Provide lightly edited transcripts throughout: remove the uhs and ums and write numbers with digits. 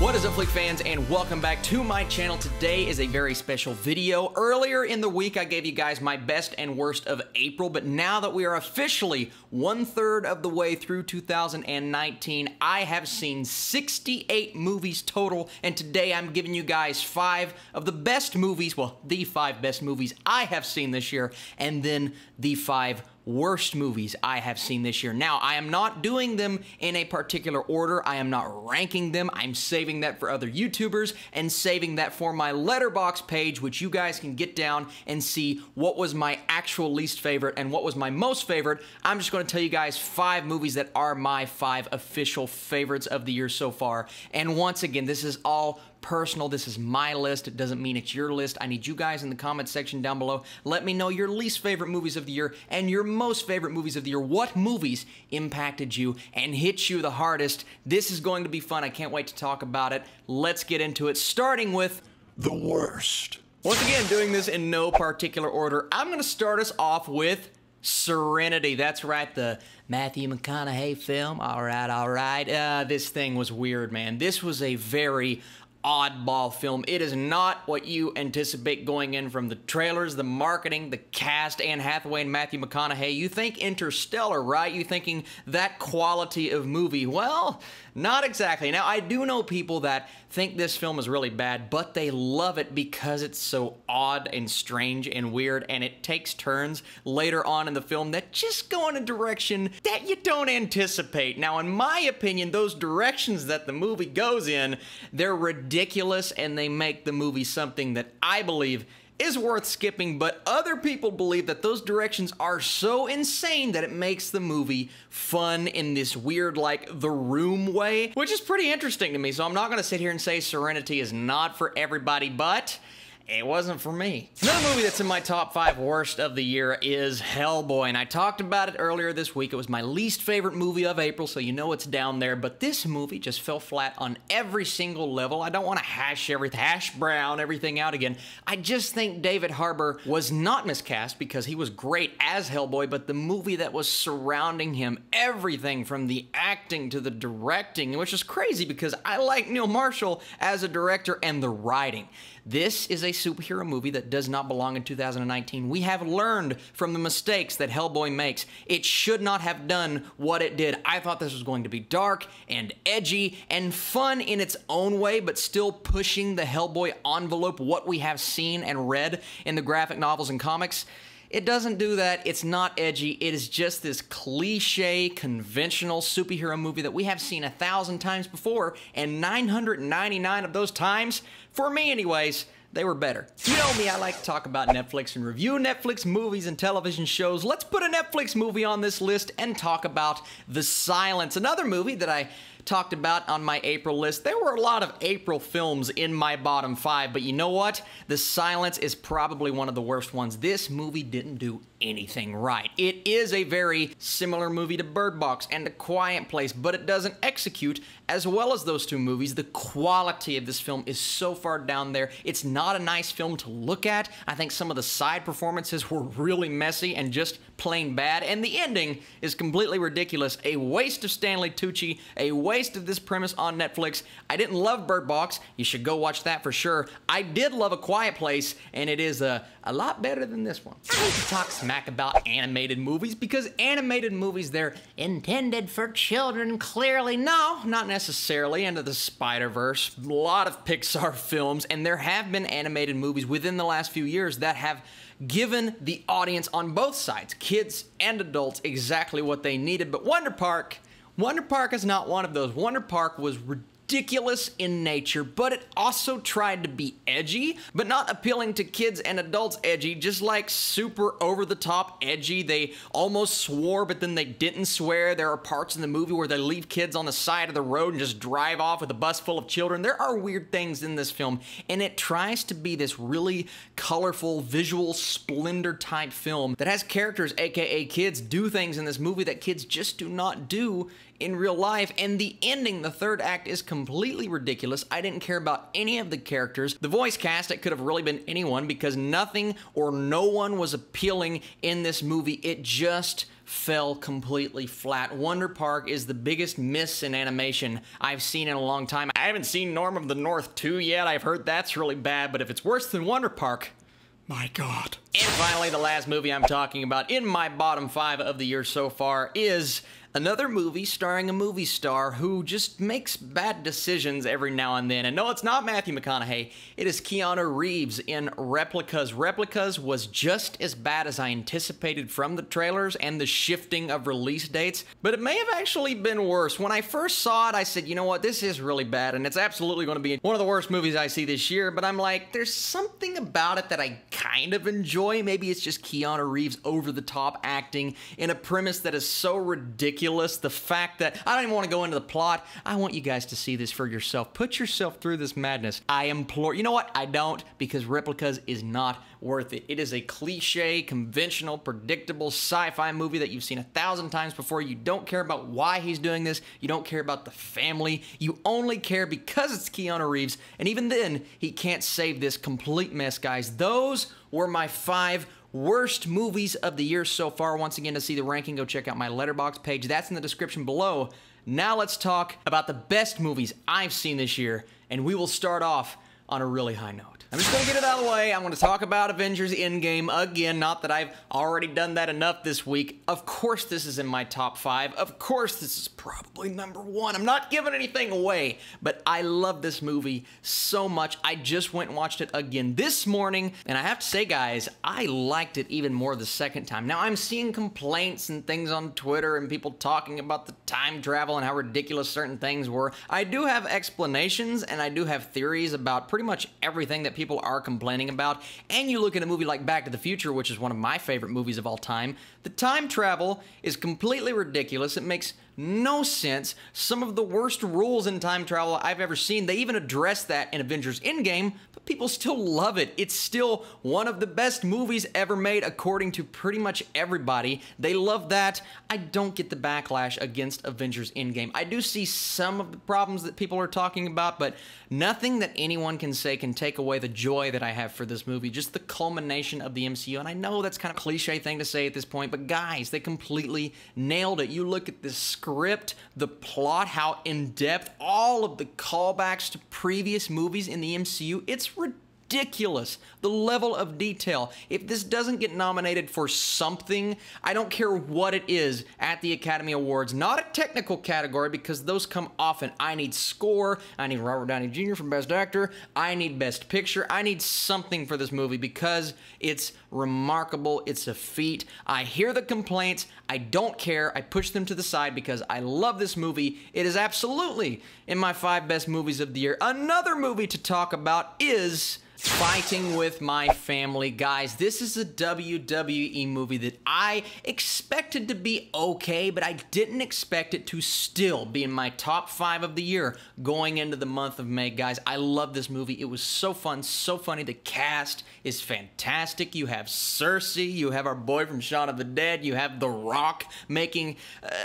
What is up, Flick fans, and welcome back to my channel. Today is a very special video. Earlier in the week, I gave you guys my best and worst of April, but now that we are officially 1/3 of the way through 2019, I have seen 68 movies total, and today I'm giving you guys 5 of the best movies, well, the 5 best movies I have seen this year, and then the 5 worst movies I have seen this year. Now, I am not doing them in a particular order. I am not ranking them. I'm saving that for other YouTubers and saving that for my Letterboxd page, which you guys can get down and see what was my actual least favorite and what was my most favorite. I'm just going to tell you guys 5 movies that are my 5 official favorites of the year so far. And once again, this is all personal. This is my list. It doesn't mean it's your list. I need you guys in the comment section down below. Let me know your least favorite movies of the year and your most favorite movies of the year. What movies impacted you and hit you the hardest? This is going to be fun. I can't wait to talk about it. Let's get into it, starting with the worst. Once again, doing this in no particular order. I'm going to start us off with Serenity. That's right, the Matthew McConaughey film. All right. This thing was weird, man. This was a very oddball film. It is not what you anticipate going in from the trailers, the marketing, the cast, Anne Hathaway and Matthew McConaughey. You think Interstellar, right? You thinking that quality of movie. Well, not exactly. Now, I do know people that think this film is really bad, but they love it because it's so odd and strange and weird, and it takes turns later on in the film that just go in a direction that you don't anticipate. Now, in my opinion, those directions that the movie goes in, they're ridiculous, and they make the movie something that I believe is worth skipping, but other people believe that those directions are so insane that it makes the movie fun in this weird, like, The Room way, which is pretty interesting to me. So I'm not going to sit here and say Serenity is not for everybody, but it wasn't for me. Another movie that's in my top 5 worst of the year is Hellboy, and I talked about it earlier this week. It was my least favorite movie of April, so you know it's down there, but this movie just fell flat on every single level. I don't want to hash brown everything out again. I just think David Harbour was not miscast because he was great as Hellboy, but the movie that was surrounding him, everything from the acting to the directing, which is crazy because I like Neil Marshall as a director, and the writing. This is a superhero movie that does not belong in 2019. We have learned from the mistakes that Hellboy makes. It should not have done what it did. I thought this was going to be dark and edgy and fun in its own way, but still pushing the Hellboy envelope, what we have seen and read in the graphic novels and comics. It doesn't do that. It's not edgy. It is just this cliche, conventional superhero movie that we have seen 1,000 times before, and 999 of those times, for me anyways, they were better. You know me, I like to talk about Netflix and review Netflix movies and television shows. Let's put a Netflix movie on this list and talk about The Silence, another movie that I talked about on my April list. There were a lot of April films in my bottom 5, but you know what? The Silence is probably one of the worst ones. This movie didn't do anything right. It is a very similar movie to Bird Box and A Quiet Place, but it doesn't execute as well as those two movies. The quality of this film is so far down there. It's not a nice film to look at. I think some of the side performances were really messy and just plain bad, and the ending is completely ridiculous. A waste of Stanley Tucci, a waste of this premise on Netflix. I didn't love Bird Box. You should go watch that for sure. I did love A Quiet Place, and it is a lot better than this one. I hate to talk smack about animated movies because animated movies, they're intended for children, clearly. No, not necessarily. Into the Spider-Verse, a lot of Pixar films, and there have been animated movies within the last few years that have given the audience on both sides, kids and adults, exactly what they needed. But Wonder Park is not one of those. Wonder Park was ridiculous in nature, but it also tried to be edgy, but not appealing to kids and adults edgy, just like super over-the-top edgy. They almost swore, but then they didn't swear. There are parts in the movie where they leave kids on the side of the road and just drive off with a bus full of children. There are weird things in this film, and it tries to be this really colorful, visual splendor type film that has characters, aka kids, do things in this movie that kids just do not do in real life, and the ending, the third act, is completely ridiculous. I didn't care about any of the characters. The voice cast, it could have really been anyone because nothing or no one was appealing in this movie. It just fell completely flat. Wonder Park is the biggest miss in animation I've seen in a long time. I haven't seen Norm of the North 2 yet. I've heard that's really bad, but if it's worse than Wonder Park, my God. And finally, the last movie I'm talking about in my bottom 5 of the year so far is another movie starring a movie star who just makes bad decisions every now and then. And no, it's not Matthew McConaughey. It is Keanu Reeves in Replicas. Replicas was just as bad as I anticipated from the trailers and the shifting of release dates, but it may have actually been worse. When I first saw it, I said, you know what, this is really bad, and it's absolutely going to be one of the worst movies I see this year, but I'm like, there's something about it that I kind of enjoy. Maybe it's just Keanu Reeves over-the-top acting in a premise that is so ridiculous. The fact that I don't even want to go into the plot. I want you guys to see this for yourself. Put yourself through this madness. I implore. You know what? I don't, because Replicas is not worth it. It is a cliche, conventional, predictable sci-fi movie that you've seen 1,000 times before. You don't care about why he's doing this. You don't care about the family. You only care because it's Keanu Reeves. And even then, he can't save this complete mess, guys. Those were my 5 worst movies of the year so far. Once again, to see the ranking, go check out my Letterboxd page. That's in the description below. Now let's talk about the best movies I've seen this year, and we will start off on a really high note. I'm just going to get it out of the way. I'm going to talk about Avengers Endgame again. Not that I've already done that enough this week. Of course this is in my top 5. Of course this is probably number 1. I'm not giving anything away, but I love this movie so much. I just went and watched it again this morning, and I have to say, guys, I liked it even more the second time. Now, I'm seeing complaints and things on Twitter and people talking about the time travel and how ridiculous certain things were. I do have explanations, and I do have theories about pretty much everything that people are complaining about. And you look at a movie like Back to the Future, which is one of my favorite movies of all time. The time travel is completely ridiculous. It makes no sense. Some of the worst rules in time travel I've ever seen. They even address that in Avengers Endgame, but people still love it. It's still one of the best movies ever made, according to pretty much everybody. They love that. I don't get the backlash against Avengers Endgame. I do see some of the problems that people are talking about, but nothing that anyone can say can take away the joy that I have for this movie. Just the culmination of the MCU. And I know that's kind of a cliche thing to say at this point, but guys, they completely nailed it. You look at this script, the plot, how in-depth, all of the callbacks to previous movies in the MCU, it's ridiculous. The level of detail. If this doesn't get nominated for something, I don't care what it is at the Academy Awards. Not a technical category, because those come often. I need score. I need Robert Downey Jr. for Best Actor. I need Best Picture. I need something for this movie because it's remarkable. It's a feat. I hear the complaints. I don't care. I push them to the side because I love this movie. It is absolutely in my 5 best movies of the year. Another movie to talk about is Fighting with My Family. Guys, this is a WWE movie that I expected to be okay, but I didn't expect it to still be in my top 5 of the year going into the month of May. Guys, I love this movie. It was so fun, so funny. The cast is fantastic. You have Cersei, you have our boy from Shaun of the Dead, you have The Rock making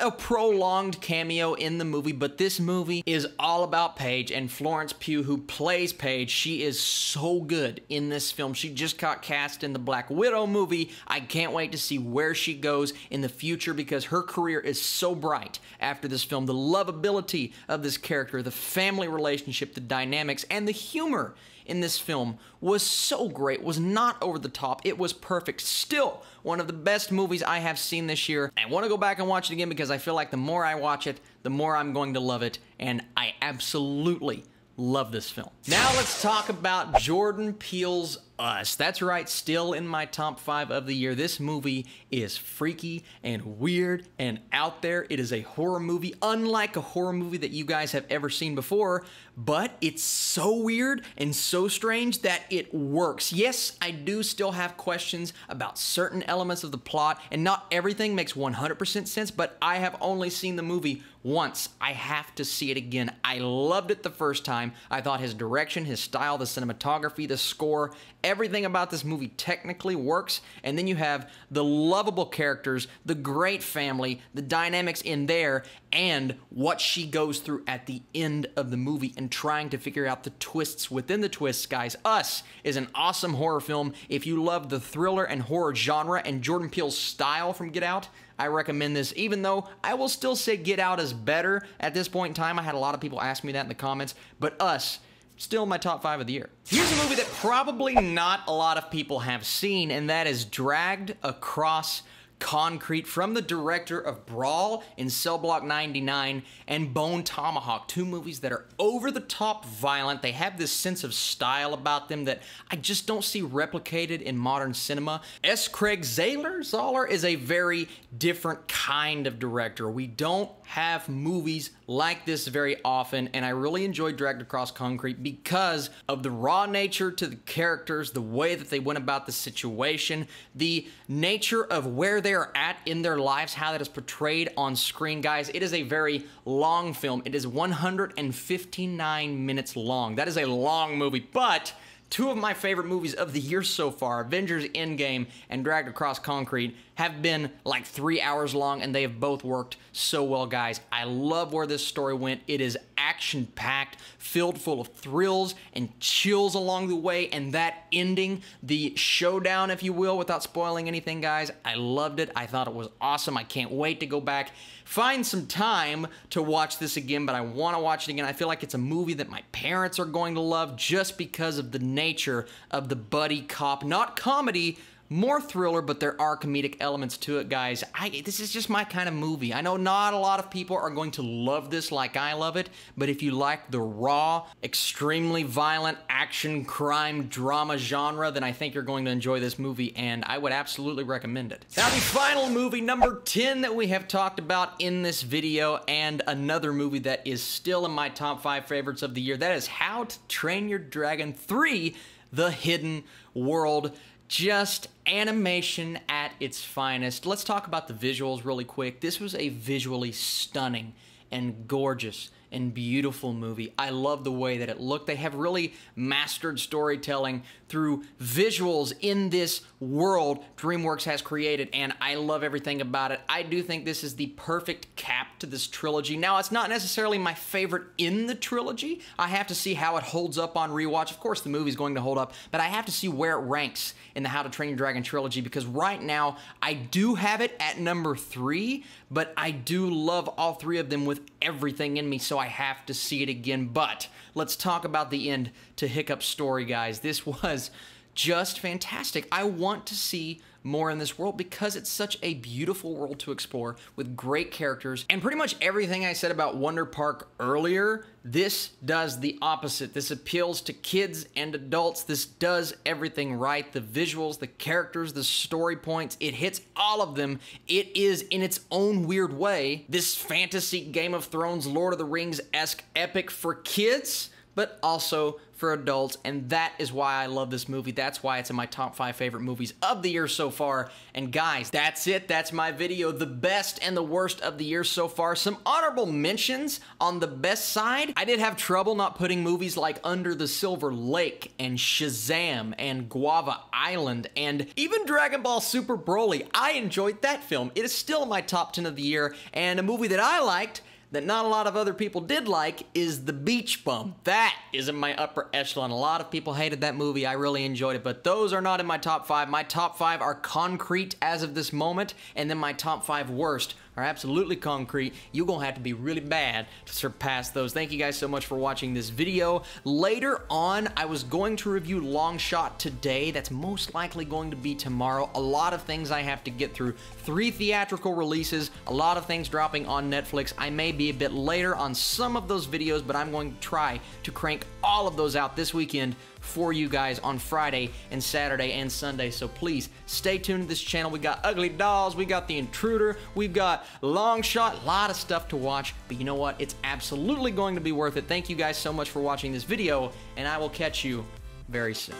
a prolonged cameo in the movie, but this movie is all about Paige and Florence Pugh, who plays Paige. She is so good in this film. She just got cast in the Black Widow movie. I can't wait to see where she goes in the future because her career is so bright after this film. The lovability of this character, the family relationship, the dynamics, and the humor in this film was so great, was not over the top. It was perfect. Still one of the best movies I have seen this year. I want to go back and watch it again because I feel like the more I watch it, the more I'm going to love it, and I absolutely love this film. Now let's talk about Jordan Peele's Us. That's right, still in my top 5 of the year. This movie is freaky and weird and out there. It is a horror movie, unlike a horror movie that you guys have ever seen before, but it's so weird and so strange that it works. Yes, I do still have questions about certain elements of the plot, and not everything makes 100% sense, but I have only seen the movie once. I have to see it again. I loved it the first time. I thought his direction, his style, the cinematography, the score, everything about this movie technically works. And then you have the lovable characters, the great family, the dynamics in there, and what she goes through at the end of the movie and trying to figure out the twists within the twists, guys. Us is an awesome horror film. If you love the thriller and horror genre and Jordan Peele's style from Get Out, I recommend this, even though I will still say Get Out is better at this point in time. I had a lot of people ask me that in the comments, but Us, still my top 5 of the year. Here's a movie that probably not a lot of people have seen, and that is Dragged Across Concrete, from the director of Brawl in Cell Block 99 and Bone Tomahawk, 2 movies that are over-the-top violent. They have this sense of style about them that I just don't see replicated in modern cinema. S. Craig Zahler is a very different kind of director. We don't have movies like this very often, and I really enjoyed Dragged Across Concrete because of the raw nature to the characters, the way that they went about the situation, the nature of where they are at in their lives, how that is portrayed on screen. Guys, it is a very long film. It is 159 minutes long. That is a long movie, but 2 of my favorite movies of the year so far, Avengers Endgame and Dragged Across Concrete, have been like 3 hours long, and they have both worked so well, guys. I love where this story went. It is action-packed, filled full of thrills and chills along the way, and that ending, the showdown, if you will, without spoiling anything, guys, I loved it. I thought it was awesome. I can't wait to go back, find some time to watch this again, but I want to watch it again. I feel like it's a movie that my parents are going to love just because of the nature of the buddy cop, not comedy, more thriller, but there are comedic elements to it, guys. This is just my kind of movie. I know not a lot of people are going to love this like I love it, but if you like the raw, extremely violent action, crime, drama genre, then I think you're going to enjoy this movie, and I would absolutely recommend it. Now, the final movie, number 10, that we have talked about in this video, and another movie that is still in my top 5 favorites of the year, that is How to Train Your Dragon 3: The Hidden World. Just animation at its finest. Let's talk about the visuals really quick. This was a visually stunning and gorgeous and beautiful movie. I love the way that it looked. They have really mastered storytelling through visuals in this world DreamWorks has created, and I love everything about it. I do think this is the perfect cap to this trilogy. Now, it's not necessarily my favorite in the trilogy. I have to see how it holds up on rewatch. Of course, the movie's going to hold up, but I have to see where it ranks in the How to Train Your Dragon trilogy, because right now, I do have it at number 3, but I do love all 3 of them with everything in me, so I have to see it again. But let's talk about the end to Hiccup's story, guys. This was just fantastic. I want to see more in this world because it's such a beautiful world to explore with great characters, and pretty much everything I said about Wonder Park earlier, this does the opposite. This appeals to kids and adults. This does everything right. The visuals, the characters, the story points, it hits all of them. It is, in its own weird way, this fantasy Game of Thrones, Lord of the Rings-esque epic for kids, but also for adults, and that is why I love this movie. That's why it's in my top 5 favorite movies of the year so far. And guys, that's it. That's my video. The best and the worst of the year so far. Some honorable mentions on the best side. I did have trouble not putting movies like Under the Silver Lake and Shazam and Guava Island and even Dragon Ball Super Broly. I enjoyed that film. It is still in my top 10 of the year, and a movie that I liked that not a lot of other people did like is The Beach Bum. That is in my upper echelon. A lot of people hated that movie. I really enjoyed it, but those are not in my top 5. My top 5 are concrete as of this moment, and then my top 5 worst are absolutely concrete. You're gonna have to be really bad to surpass those. Thank you guys so much for watching this video. Later on, I was going to review Long Shot today. That's most likely going to be tomorrow. A lot of things I have to get through. 3 theatrical releases, a lot of things dropping on Netflix. I may be a bit later on some of those videos, but I'm going to try to crank all of those out this weekend for you guys on Friday and Saturday and Sunday. So please stay tuned to this channel. We got Ugly Dolls, we got The Intruder, we've got Long Shot, a lot of stuff to watch, but you know what? It's absolutely going to be worth it. Thank you guys so much for watching this video, and I will catch you very soon.